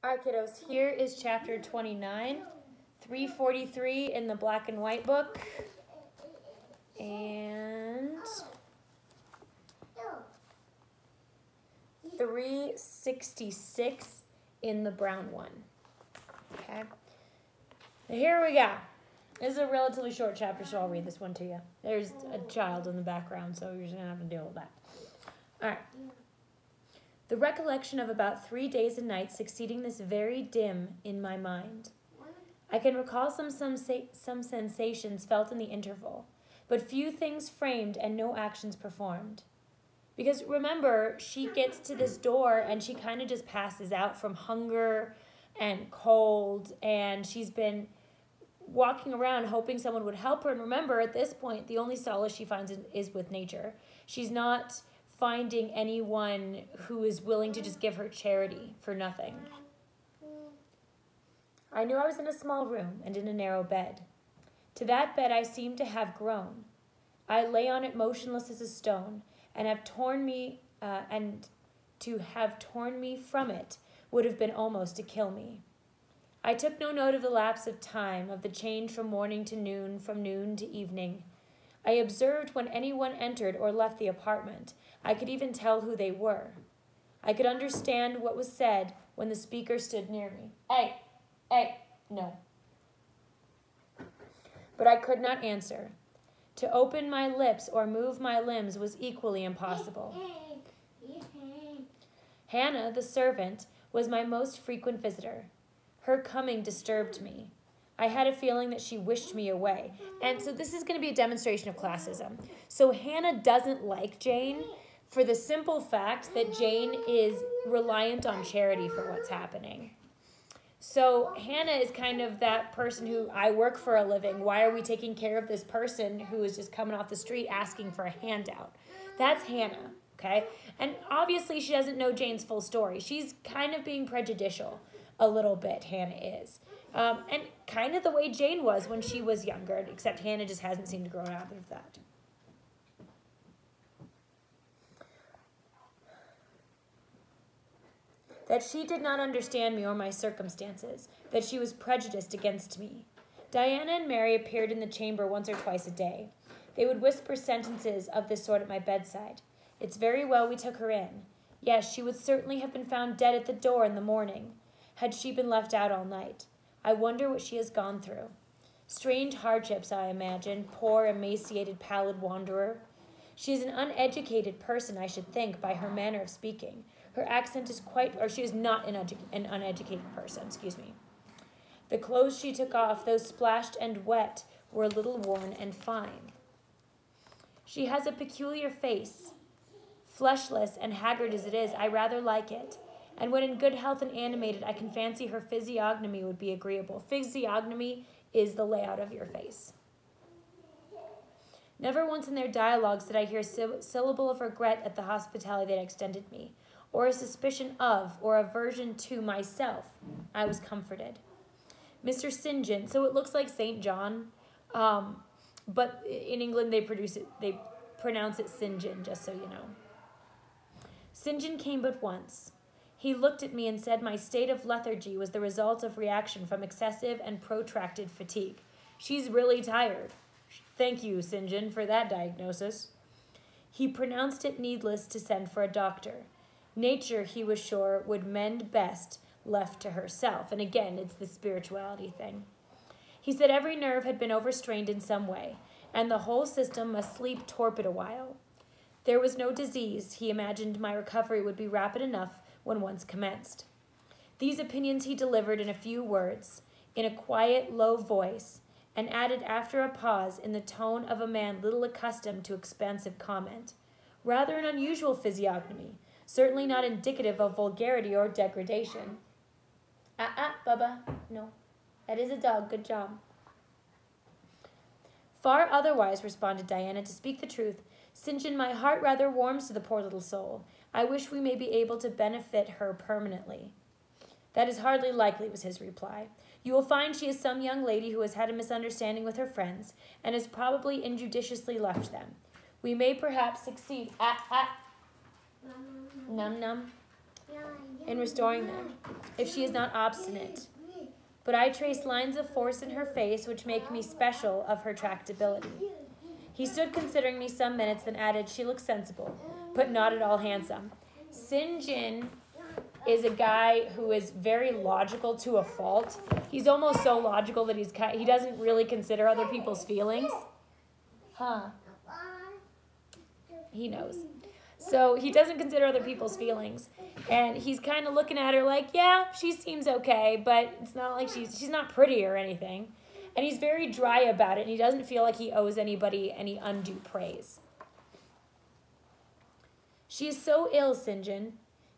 All right, kiddos, here is chapter 29, 343 in the black and white book, and 366 in the brown one. Okay, here we go. This is a relatively short chapter, so I'll read this one to you. There's a child in the background, so you're just going to have to deal with that. All right. The recollection of about 3 days and nights succeeding this very dim in my mind. I can recall some sensations felt in the interval, but few things framed and no actions performed. Because remember, she gets to this door and she kind of just passes out from hunger and cold, and she's been walking around hoping someone would help her. And remember, at this point, the only solace she finds is with nature. She's not finding anyone who is willing to just give her charity for nothing. I knew I was in a small room and in a narrow bed. To that bed I seemed to have grown. I lay on it motionless as a stone, and to have torn me from it would have been almost to kill me. I took no note of the lapse of time, of the change from morning to noon, from noon to evening. I observed when anyone entered or left the apartment. I could even tell who they were. I could understand what was said when the speaker stood near me. Hey, no. But I could not answer. To open my lips or move my limbs was equally impossible. Hannah, the servant, was my most frequent visitor. Her coming disturbed me. I had a feeling that she wished me away. And so this is going to be a demonstration of classism. So Hannah doesn't like Jane for the simple fact that Jane is reliant on charity for what's happening. So Hannah is kind of that person who, I work for a living. Why are we taking care of this person who is just coming off the street asking for a handout? That's Hannah, okay? And obviously she doesn't know Jane's full story. She's kind of being prejudicial a little bit, Hannah is. And kind of the way Jane was when she was younger, except Hannah just hasn't seemed to grow out of that. That she did not understand me or my circumstances, that she was prejudiced against me. Diana and Mary appeared in the chamber once or twice a day. They would whisper sentences of this sort at my bedside. It's very well we took her in. Yes, she would certainly have been found dead at the door in the morning, had she been left out all night. I wonder what she has gone through. Strange hardships, I imagine, poor, emaciated, pallid wanderer. She is an uneducated person, I should think, by her manner of speaking. Her accent is she is not an uneducated person, excuse me. The clothes she took off, though splashed and wet, were a little worn and fine. She has a peculiar face. Fleshless and haggard as it is, I rather like it. And when in good health and animated, I can fancy her physiognomy would be agreeable. Physiognomy is the layout of your face. Never once in their dialogues did I hear a syllable of regret at the hospitality they extended me, or a suspicion of, or aversion to myself. I was comforted. Mr. St. John, so it looks like St. John, but in England they pronounce it St. John, just so you know. St. John came but once. He looked at me and said my state of lethargy was the result of reaction from excessive and protracted fatigue. She's really tired. Thank you, St. John, for that diagnosis. He pronounced it needless to send for a doctor. Nature, he was sure, would mend best left to herself. And again, it's the spirituality thing. He said every nerve had been overstrained in some way, and the whole system must sleep torpid a while. There was no disease. He imagined my recovery would be rapid enough when once commenced. These opinions he delivered in a few words, in a quiet, low voice, and added after a pause in the tone of a man little accustomed to expansive comment. Rather an unusual physiognomy, certainly not indicative of vulgarity or degradation. Bubba, no. That is a dog, good job. Far otherwise, responded Diana, to speak the truth. St. John, my heart rather warms to the poor little soul. I wish we may be able to benefit her permanently. That is hardly likely, was his reply. You will find she is some young lady who has had a misunderstanding with her friends, and has probably injudiciously left them. We may perhaps succeed. Num. in restoring them, if she is not obstinate. But I trace lines of force in her face which make me special of her tractability. He stood considering me some minutes, then added, "She looks sensible, but not at all handsome." Sinjin is a guy who is very logical to a fault. He's almost so logical that he doesn't really consider other people's feelings. He knows. So he doesn't consider other people's feelings. And he's kind of looking at her like, yeah, she seems okay, but it's not like she's not pretty or anything. And he's very dry about it, and he doesn't feel like he owes anybody any undue praise. "She is so ill, Sinjin.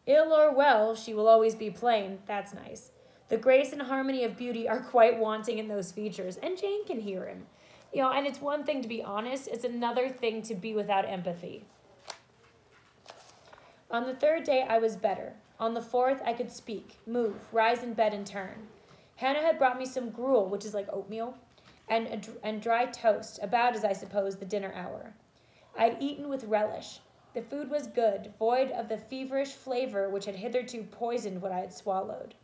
Ill or well, she will always be plain." That's nice. "The grace and harmony of beauty are quite wanting in those features." And Jane can hear him. You know, and it's one thing to be honest, it's another thing to be without empathy. "On the third day, I was better. On the fourth, I could speak, move, rise in bed, and turn. Hannah had brought me some gruel, which is like oatmeal, and dry toast, about as I suppose the dinner hour. I had eaten with relish. The food was good, void of the feverish flavor which had hitherto poisoned what I had swallowed.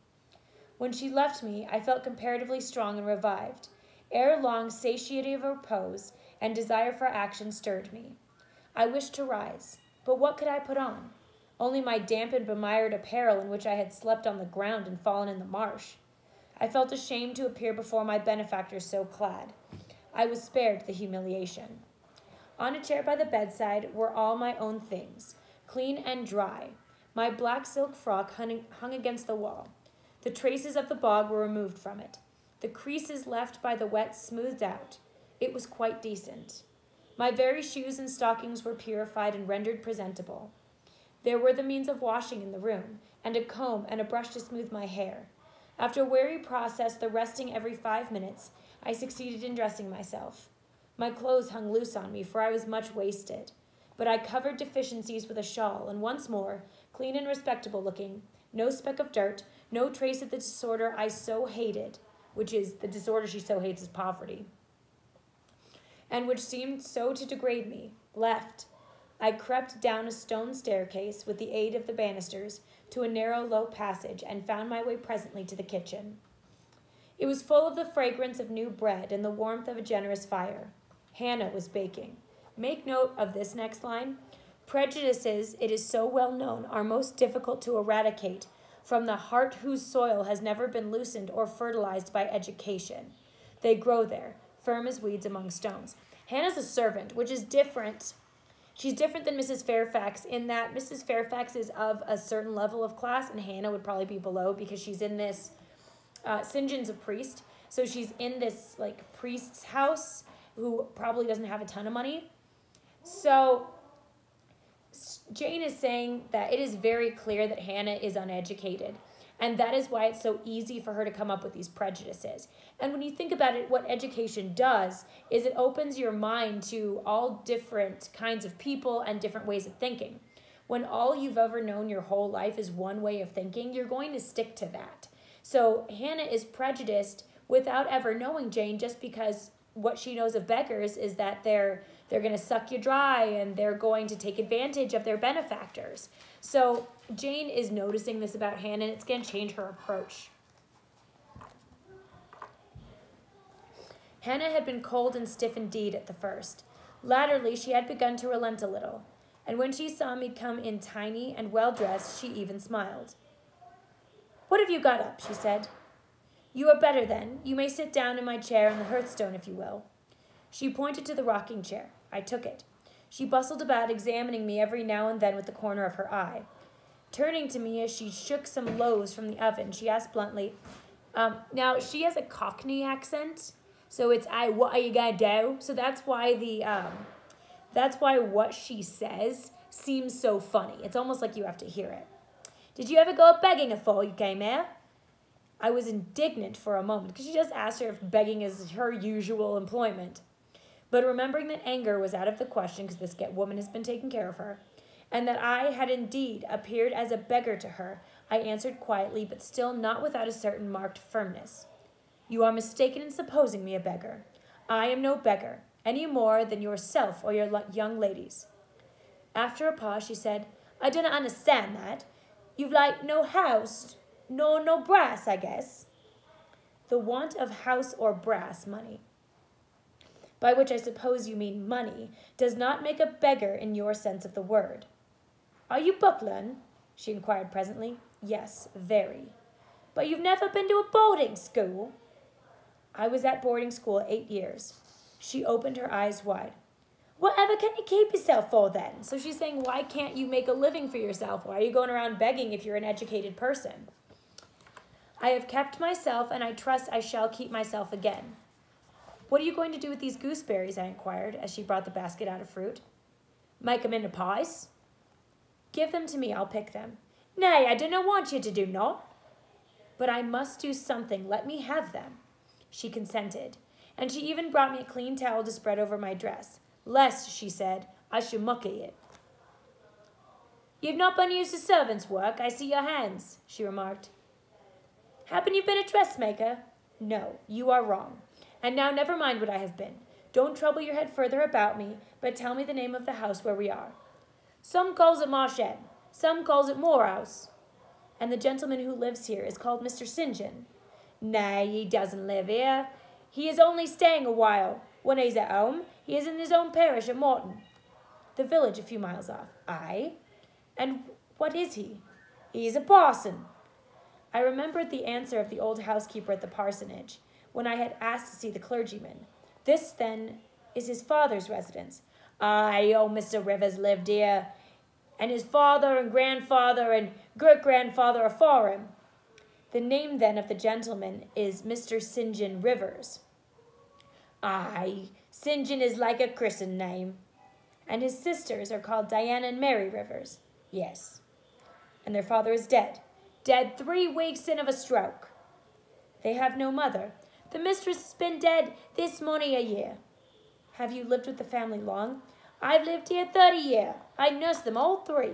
When she left me, I felt comparatively strong and revived. Ere long, satiety of repose and desire for action stirred me. I wished to rise, but what could I put on? Only my damp and bemired apparel in which I had slept on the ground and fallen in the marsh. I felt ashamed to appear before my benefactors so clad. I was spared the humiliation. On a chair by the bedside were all my own things, clean and dry. My black silk frock hung against the wall. The traces of the bog were removed from it. The creases left by the wet smoothed out. It was quite decent. My very shoes and stockings were purified and rendered presentable. There were the means of washing in the room, and a comb and a brush to smooth my hair. After a weary process, the resting every 5 minutes, I succeeded in dressing myself. My clothes hung loose on me, for I was much wasted. But I covered deficiencies with a shawl, and once more, clean and respectable looking, no speck of dirt, no trace of the disorder I so hated, which is the disorder she so hates is poverty, and which seemed so to degrade me, left. I crept down a stone staircase with the aid of the banisters to a narrow, low passage, and found my way presently to the kitchen. It was full of the fragrance of new bread and the warmth of a generous fire. Hannah was baking. Make note of this next line. Prejudices, it is so well known, are most difficult to eradicate from the heart whose soil has never been loosened or fertilized by education. They grow there, firm as weeds among stones. Hannah's a servant, which is different. She's different than Mrs. Fairfax in that Mrs. Fairfax is of a certain level of class, and Hannah would probably be below because she's in this, Sinjin's a priest, so she's in this, like, priest's house who probably doesn't have a ton of money. So Jane is saying that it is very clear that Hannah is uneducated, and that is why it's so easy for her to come up with these prejudices. And when you think about it, what education does is it opens your mind to all different kinds of people and different ways of thinking. When all you've ever known your whole life is one way of thinking, you're going to stick to that. So Hannah is prejudiced without ever knowing Jane, just because what she knows of beggars is that they're going to suck you dry and they're going to take advantage of their benefactors. So Jane is noticing this about Hannah, and it's going to change her approach. Hannah had been cold and stiff indeed at the first. Latterly, she had begun to relent a little, and when she saw me come in tiny and well-dressed, she even smiled. "What have you got up?" she said. "You are better, then. You may sit down in my chair on the hearthstone, if you will." She pointed to the rocking chair. I took it. She bustled about, examining me every now and then with the corner of her eye. Turning to me as she shook some loaves from the oven, she asked bluntly, now she has a Cockney accent, so it's what are you gonna do? So that's why what she says seems so funny. It's almost like you have to hear it. "Did you ever go a begging afore you came here?" I was indignant for a moment, because she just asked her if begging is her usual employment. But remembering that anger was out of the question, because this woman has been taking care of her, and that I had indeed appeared as a beggar to her, I answered quietly, but still not without a certain marked firmness. "You are mistaken in supposing me a beggar. I am no beggar, any more than yourself or your young ladies." After a pause, she said, "I do not understand that. You've like no house, nor no brass, I guess. The want of house or brass money, by which I suppose you mean money, does not make a beggar in your sense of the word. Are you Buckland? She inquired presently. Yes, very. But you've never been to a boarding school? I was at boarding school 8 years. She opened her eyes wide. Whatever can you keep yourself for then? So she's saying, why can't you make a living for yourself? Why are you going around begging if you're an educated person? I have kept myself, and I trust I shall keep myself again. What are you going to do with these gooseberries? I inquired, as she brought the basket out of fruit. Make 'em into pies. Give them to me, I'll pick them. Nay, I dinna want you to do naught. But I must do something, let me have them. She consented, and she even brought me a clean towel to spread over my dress, lest, she said, I should mucky it. You've not been used to servant's work, I see your hands, she remarked. Happen you've been a dressmaker? No, you are wrong. And now never mind what I have been. Don't trouble your head further about me, but tell me the name of the house where we are. Some calls it Marsh End, some calls it Morehouse. And the gentleman who lives here is called Mr. St. John. Nay, he doesn't live here. He is only staying a while. When he's at home, he is in his own parish at Morton, the village a few miles off. Aye. And what is he? He is a parson. I remembered the answer of the old housekeeper at the parsonage, when I had asked to see the clergyman. This, then, is his father's residence. Aye, old Mr. Rivers lived here, and his father and grandfather and great-grandfather afore him. The name, then, of the gentleman is Mr. St. John Rivers. Aye, St. John is like a christened name. And his sisters are called Diana and Mary Rivers. Yes. And their father is dead. Dead 3 weeks in of a stroke. They have no mother. The mistress has been dead this many a year. Have you lived with the family long? I've lived here 30 years. I nursed them all 3.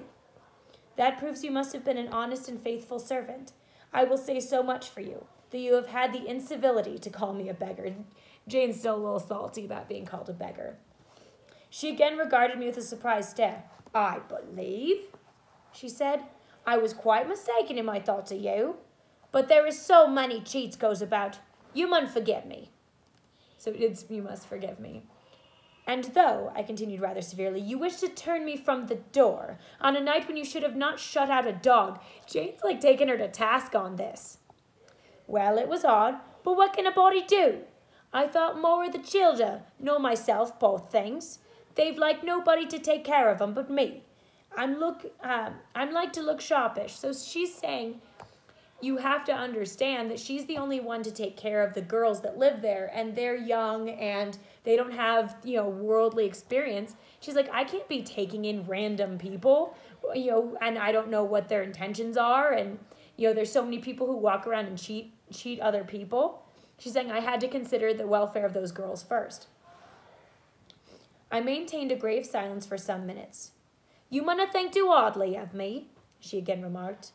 That proves you must have been an honest and faithful servant. I will say so much for you, that you have had the incivility to call me a beggar. Jane's still a little salty about being called a beggar. She again regarded me with a surprised stare. I believe, she said, I was quite mistaken in my thoughts of you. But there is so many cheats goes about. You mun forgive me. So it's you must forgive me. And though, I continued rather severely, you wish to turn me from the door on a night when you should have not shut out a dog. Jane's like taking her to task on this. Well, it was odd, but what can a body do? I thought more of the childer, nor myself, both things. They've like nobody to take care of 'em but me. I'm like to look sharpish. So she's saying you have to understand that she's the only one to take care of the girls that live there, and they're young and they don't have, worldly experience. She's like, I can't be taking in random people, and I don't know what their intentions are. And, there's so many people who walk around and cheat other people. She's saying I had to consider the welfare of those girls first. I maintained a grave silence for some minutes. You munna think too hardly of me, she again remarked.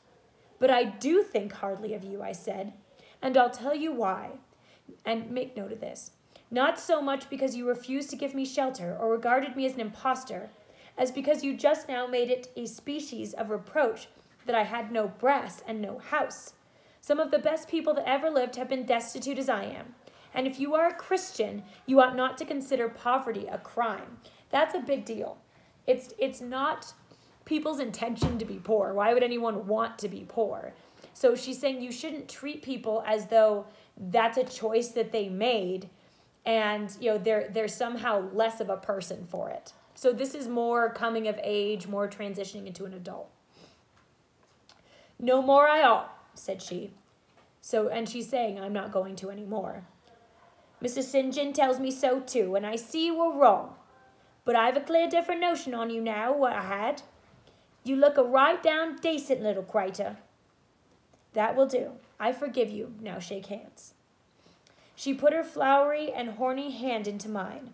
But I do think hardly of you, I said, and I'll tell you why. And make note of this. Not so much because you refused to give me shelter or regarded me as an impostor, as because you just now made it a species of reproach that I had no brass and no house. Some of the best people that ever lived have been destitute as I am. And if you are a Christian, you ought not to consider poverty a crime. That's a big deal. It's not people's intention to be poor. Why would anyone want to be poor? So she's saying you shouldn't treat people as though that's a choice that they made and they're somehow less of a person for it. So this is more coming of age, more transitioning into an adult. No more I ought, said she. And she's saying I'm not going to anymore. Mrs. St. John tells me so too, and I see you were wrong. But I've a clear different notion on you now what I had. You look a right down decent little crater. That will do. I forgive you. Now shake hands. She put her flowery and horny hand into mine.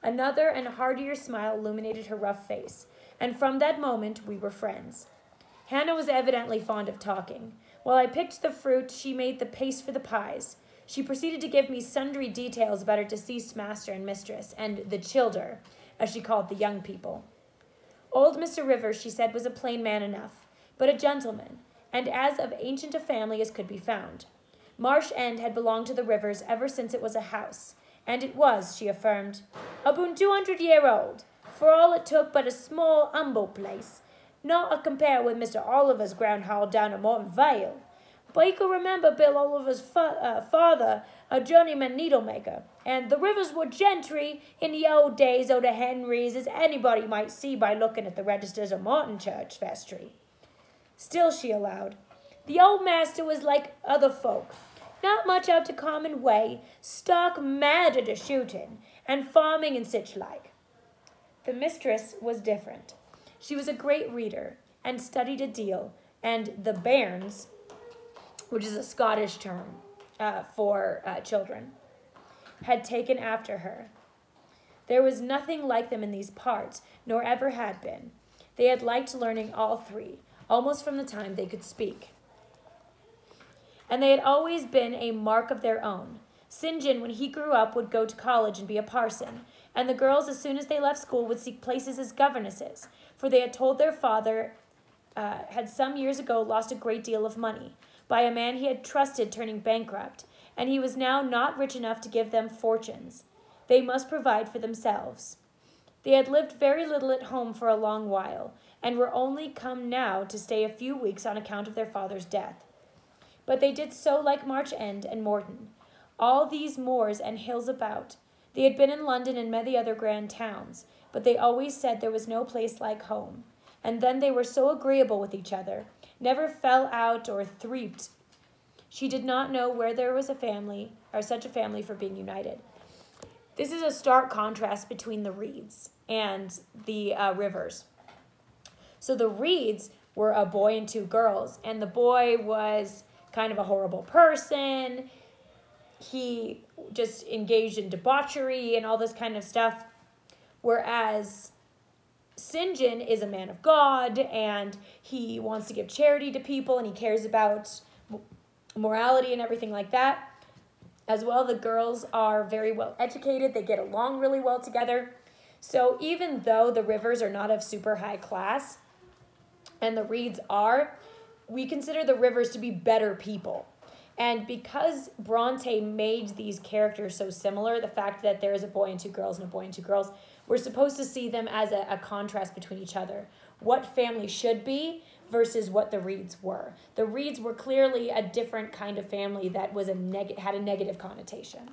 Another and heartier smile illuminated her rough face, and from that moment we were friends. Hannah was evidently fond of talking. While I picked the fruit, she made the paste for the pies. She proceeded to give me sundry details about her deceased master and mistress, and the childer, as she called the young people. Old Mr. Rivers, she said, was a plain man enough, but a gentleman, and as of ancient a family as could be found. Marsh End had belonged to the Rivers ever since it was a house, and it was, she affirmed, aboon 200 year old, for all it took but a small, humble place, not a compare with Mr. Oliver's ground hall down at Morton Vale. But you can remember Bill Oliver's father, a journeyman needlemaker, and the Rivers were gentry in the old days o' the Henrys, as anybody might see by looking at the registers of Morton Church vestry. Still, she allowed, the old master was like other folk, not much out to common way, stark mad at the shooting, and farming and sich like. The mistress was different. She was a great reader, and studied a deal, and the bairns, which is a Scottish term for children, had taken after her. There was nothing like them in these parts, nor ever had been. They had liked learning all three, almost from the time they could speak. And they had always been a mark of their own. St. John, when he grew up, would go to college and be a parson, and the girls, as soon as they left school, would seek places as governesses, for they had told their father had some years ago lost a great deal of money by a man he had trusted turning bankrupt, and he was now not rich enough to give them fortunes. They must provide for themselves. They had lived very little at home for a long while, and were only come now to stay a few weeks on account of their father's death. But they did so like March End and Morton, all these moors and hills about. They had been in London and many other grand towns, but they always said there was no place like home. And then they were so agreeable with each other, never fell out or threeped. She did not know where there was a family, or such a family for being united. This is a stark contrast between the Reeds and the Rivers. So the Reeds were a boy and two girls, and the boy was kind of a horrible person. He just engaged in debauchery and all this kind of stuff, whereas St. John is a man of God, and he wants to give charity to people, and he cares about morality and everything like that. As well, the girls are very well educated. They get along really well together. So even though the Rivers are not of super high class, and the Reeds are, we consider the Rivers to be better people. And because Bronte made these characters so similar, the fact that there is a boy and two girls and a boy and two girls, we're supposed to see them as a contrast between each other. What family should be versus what the Reeds were. The Reeds were clearly a different kind of family that was had a negative connotation.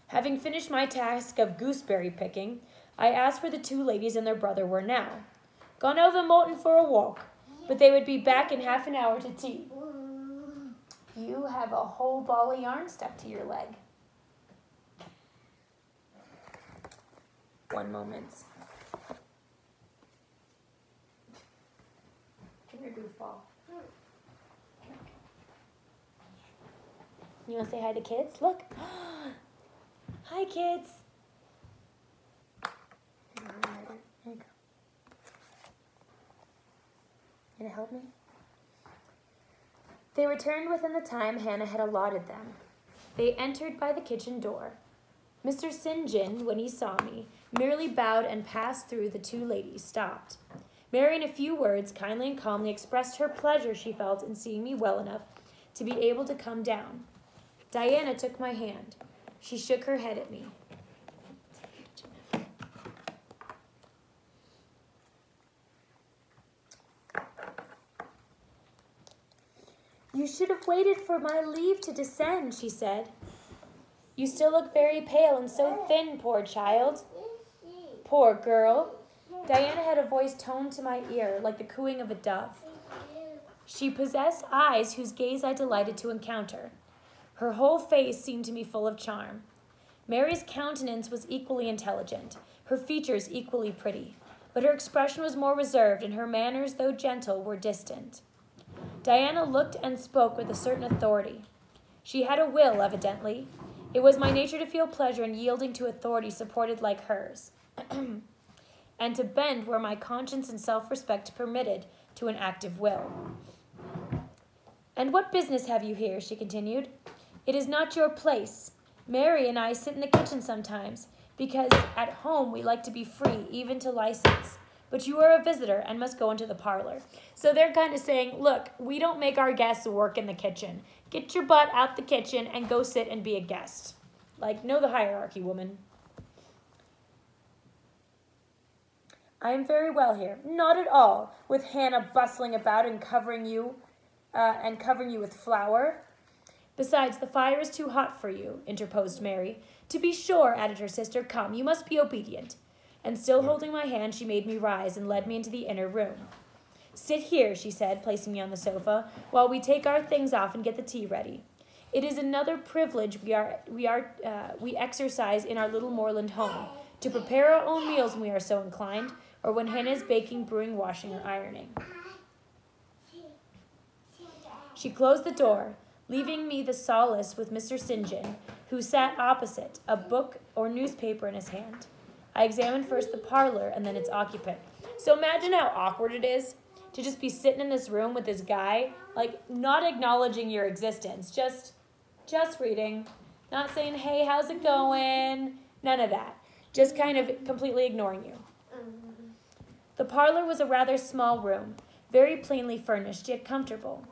Having finished my task of gooseberry picking, I asked where the two ladies and their brother were now. Gone over Morton for a walk, but they would be back in half an hour to tea. You have a whole ball of yarn stuck to your leg. One moment. Come here, goofball. You want to say hi to kids? Look. Hi, kids. There you go. Can you help me? They returned within the time Hannah had allotted them. They entered by the kitchen door. Mr. St. John, when he saw me, merely bowed and passed through. The two ladies stopped. Mary, in a few words, kindly and calmly expressed her pleasure she felt in seeing me well enough to be able to come down. Diana took my hand. She shook her head at me. You should have waited for my leave to descend, she said. You still look very pale and so thin, poor child. Poor girl. Diana had a voice toned to my ear like the cooing of a dove. She possessed eyes whose gaze I delighted to encounter. Her whole face seemed to me full of charm. Mary's countenance was equally intelligent, her features equally pretty, but her expression was more reserved, and her manners, though gentle, were distant. Diana looked and spoke with a certain authority. She had a will, evidently. It was my nature to feel pleasure in yielding to authority supported like hers, and to bend where my conscience and self-respect permitted to an active will. And what business have you here? She continued. It is not your place. Mary and I sit in the kitchen sometimes, because at home we like to be free, even to license. but you are a visitor and must go into the parlor. So they're kind of saying, look, we don't make our guests work in the kitchen. Get your butt out the kitchen and go sit and be a guest. Like, know the hierarchy, woman. I am very well here. Not at all, with Hannah bustling about and covering you with flour. Besides, the fire is too hot for you, interposed Mary. To be sure, added her sister, come, you must be obedient. And still holding my hand, she made me rise and led me into the inner room. Sit here, she said, placing me on the sofa, while we take our things off and get the tea ready. It is another privilege we exercise in our little moorland home, to prepare our own meals when we are so inclined, or when Hannah is baking, brewing, washing, or ironing. She closed the door, leaving me the solace with Mr. St. John, who sat opposite, a book or newspaper in his hand. I examined first the parlor and then its occupant. So imagine how awkward it is to just be sitting in this room with this guy, like not acknowledging your existence, just reading, not saying, hey, how's it going? None of that. Just kind of completely ignoring you. The parlor was a rather small room, very plainly furnished, yet comfortable,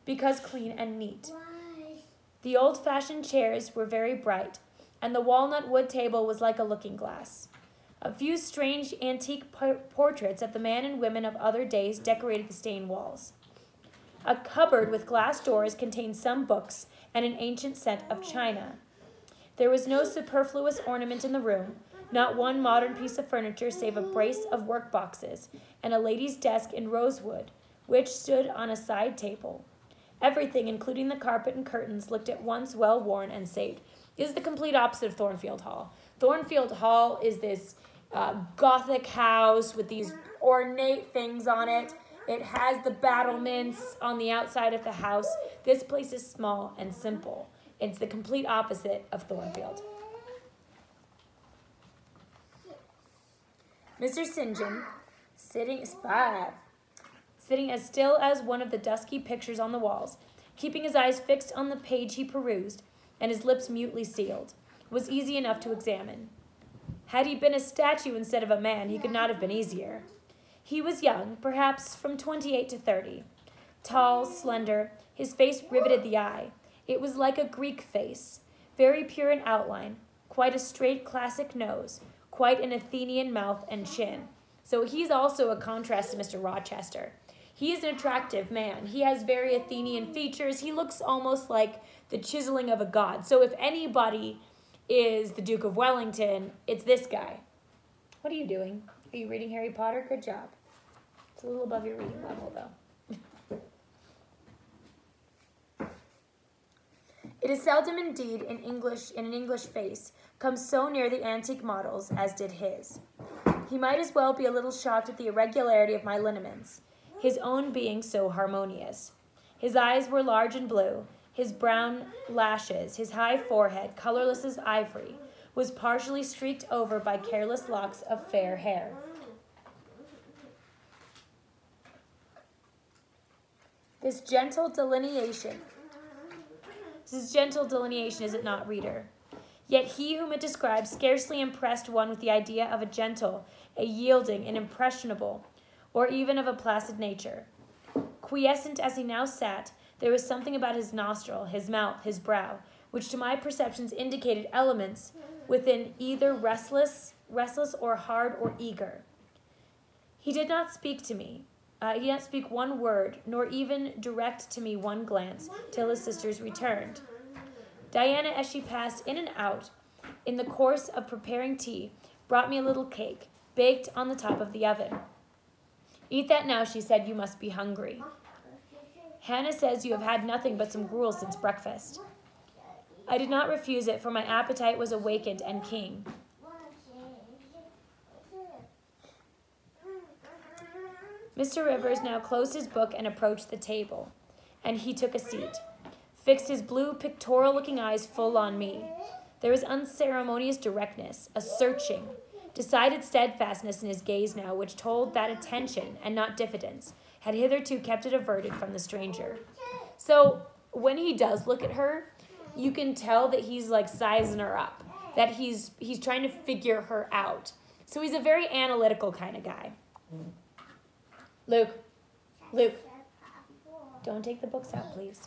because clean and neat. The old-fashioned chairs were very bright, and the walnut wood table was like a looking-glass. A few strange antique portraits of the men and women of other days decorated the stained walls. A cupboard with glass doors contained some books and an ancient set of china. There was no superfluous ornament in the room, not one modern piece of furniture save a brace of work boxes and a lady's desk in rosewood, which stood on a side table. Everything, including the carpet and curtains, looked at once well-worn and saved. This is the complete opposite of Thornfield Hall. Thornfield Hall is this Gothic house with these ornate things on it. It has the battlements on the outside of the house. This place is small and simple. It's the complete opposite of Thornfield. Mr. St. John, sitting as still as one of the dusky pictures on the walls, keeping his eyes fixed on the page he perused, and his lips mutely sealed, was easy enough to examine. Had he been a statue instead of a man, he could not have been easier. He was young, perhaps from 28 to 30. Tall, slender, his face riveted the eye. It was like a Greek face, very pure in outline, quite a straight classic nose, quite an Athenian mouth and chin. So he's also a contrast to Mr. Rochester. He is an attractive man. He has very Athenian features. He looks almost like the chiseling of a god. So if anybody is the Duke of Wellington, it's this guy. What are you doing? Are you reading Harry Potter? Good job. It's a little above your reading level, though. It is seldom indeed in an English face comes so near the antique models as did his. He might as well be a little shocked at the irregularity of my lineaments, his own being so harmonious. His eyes were large and blue. His brown lashes, his high forehead, colorless as ivory, was partially streaked over by careless locks of fair hair. This gentle delineation, is it not, reader? Yet he whom it describes scarcely impressed one with the idea of a gentle, a yielding, an impressionable, or even of a placid nature. Quiescent as he now sat, there was something about his nostril, his mouth, his brow, which to my perceptions indicated elements within either restless or hard or eager. He did not speak to me. He did not speak one word, nor even direct to me one glance, till his sisters returned. Diana, as she passed in and out in the course of preparing tea, brought me a little cake, baked on the top of the oven. Eat that now, she said, you must be hungry. Hannah says you have had nothing but some gruel since breakfast. I did not refuse it, for my appetite was awakened and keen. Mr. Rivers now closed his book and approached the table, and he took a seat, fixed his blue, pictorial-looking eyes full on me. There was unceremonious directness, a searching, decided steadfastness in his gaze now, which told that attention, and not diffidence, had hitherto kept it averted from the stranger. So when he does look at her, you can tell that he's like sizing her up, that he's trying to figure her out. So he's a very analytical kind of guy. Luke. Luke. Don't take the books out, please.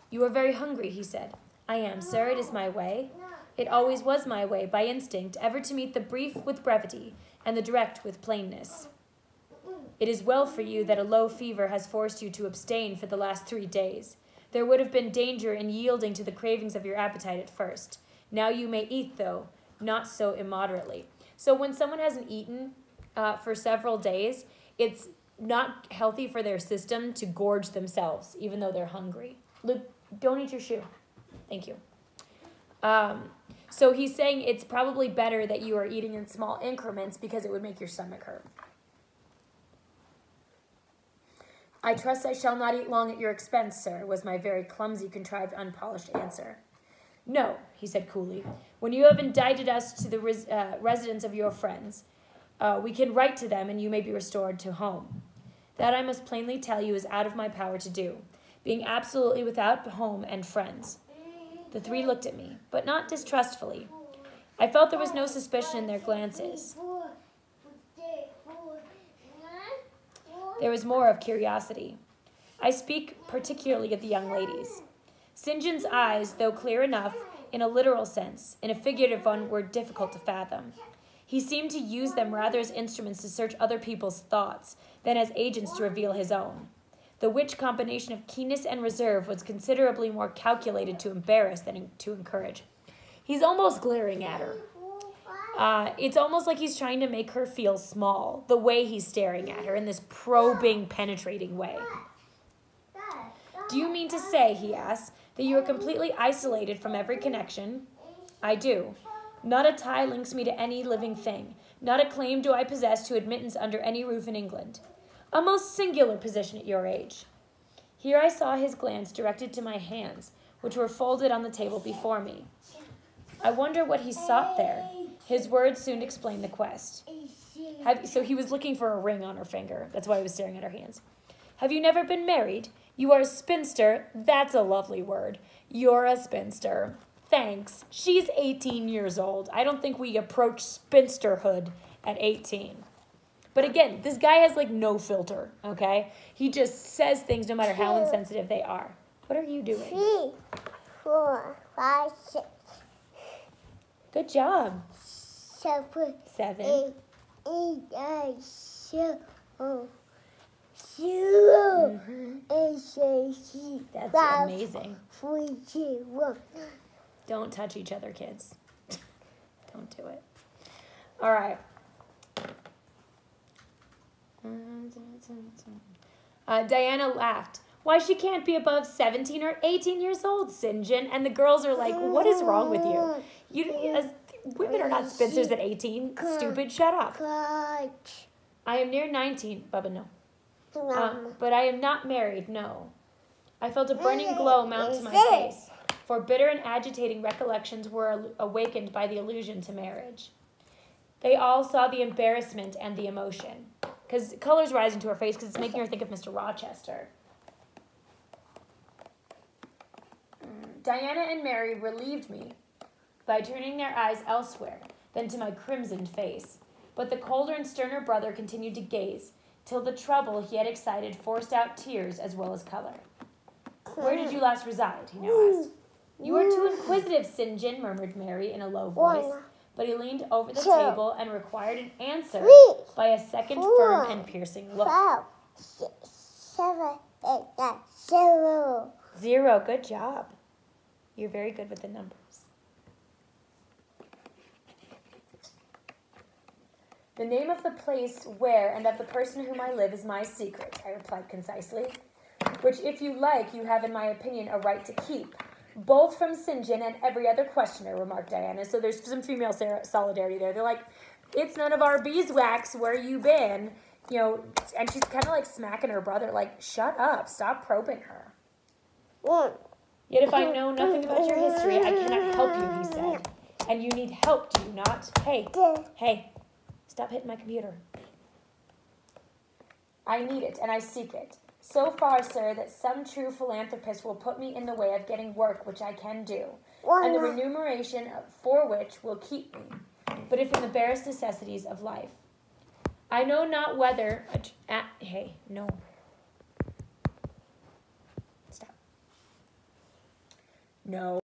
You are very hungry, he said. I am, sir. It is my way. It always was my way, by instinct, ever to meet the brief with brevity, and the direct with plainness. It is well for you that a low fever has forced you to abstain for the last 3 days. There would have been danger in yielding to the cravings of your appetite at first. Now you may eat, though, not so immoderately. So when someone hasn't eaten for several days, it's not healthy for their system to gorge themselves, even though they're hungry. Luke, don't eat your shoe. Thank you. So he's saying it's probably better that you are eating in small increments because it would make your stomach hurt. I trust I shall not eat long at your expense, sir, was my very clumsy, contrived, unpolished answer. No, he said coolly. When you have indicted us to the residence of your friends, we can write to them and you may be restored to home. That I must plainly tell you is out of my power to do, being absolutely without home and friends. The three looked at me, but not distrustfully. I felt there was no suspicion in their glances. There was more of curiosity. I speak particularly of the young ladies. St. John's eyes, though clear enough in a literal sense, in a figurative one were difficult to fathom. He seemed to use them rather as instruments to search other people's thoughts than as agents to reveal his own, the which combination of keenness and reserve was considerably more calculated to embarrass than to encourage. He's almost glaring at her. It's almost like he's trying to make her feel small, the way he's staring at her in this probing, penetrating way. Do you mean to say, he asked, that you are completely isolated from every connection? I do. Not a tie links me to any living thing. Not a claim do I possess to admittance under any roof in England. A most singular position at your age. Here I saw his glance directed to my hands, which were folded on the table before me. I wonder what he sought there. His words soon explained the quest. So he was looking for a ring on her finger. That's why he was staring at her hands. Have you never been married? You are a spinster. That's a lovely word. You're a spinster. Thanks. She's 18 years old. I don't think we approach spinsterhood at 18. But again, this guy has like no filter, okay? He just says things no matter how insensitive they are. What are you doing? 3, 4, 5, 6. Good job. 7, 7. 8, 9, 7, 0, 8, 6, That's 5, amazing. 4, 3, 1. Don't touch each other, kids. Don't do it. All right. Diana laughed. Why, she can't be above 17 or 18 years old, St. John. And the girls are like, what is wrong with you? Women are not spinsters at 18. Stupid, shut up. I am near 19. Bubba, no. But I am not married, no. I felt a burning glow mount to my face, for bitter and agitating recollections were awakened by the allusion to marriage. They all saw the embarrassment and the emotion, because colors rising to her face because it's making her think of Mr. Rochester. Diana and Mary relieved me by turning their eyes elsewhere than to my crimsoned face, but the colder and sterner brother continued to gaze, till the trouble he had excited forced out tears as well as color. Where did you last reside? He now asked. You are too inquisitive, St. John, murmured Mary in a low voice, but he leaned over the table and required an answer by a second firm and piercing look. 5, 6, 7, 8, 9, 0. 0, good job. You're very good with the numbers. The name of the place where and of the person whom I live is my secret, I replied concisely, which if you like, you have in my opinion a right to keep, both from St. John and every other questioner, remarked Diana. So there's some female solidarity there. They're like, it's none of our beeswax, where you been? You know, and she's kind of like smacking her brother, like, shut up, stop probing her. 1. Yet if I know nothing about your history, I cannot help you, he said. And you need help, do you not? Hey, stop hitting my computer. I need it, and I seek it. So far, sir, that some true philanthropist will put me in the way of getting work which I can do, and the remuneration for which will keep me, but if in the barest necessities of life. I know not whether, hey, no. Stop. No.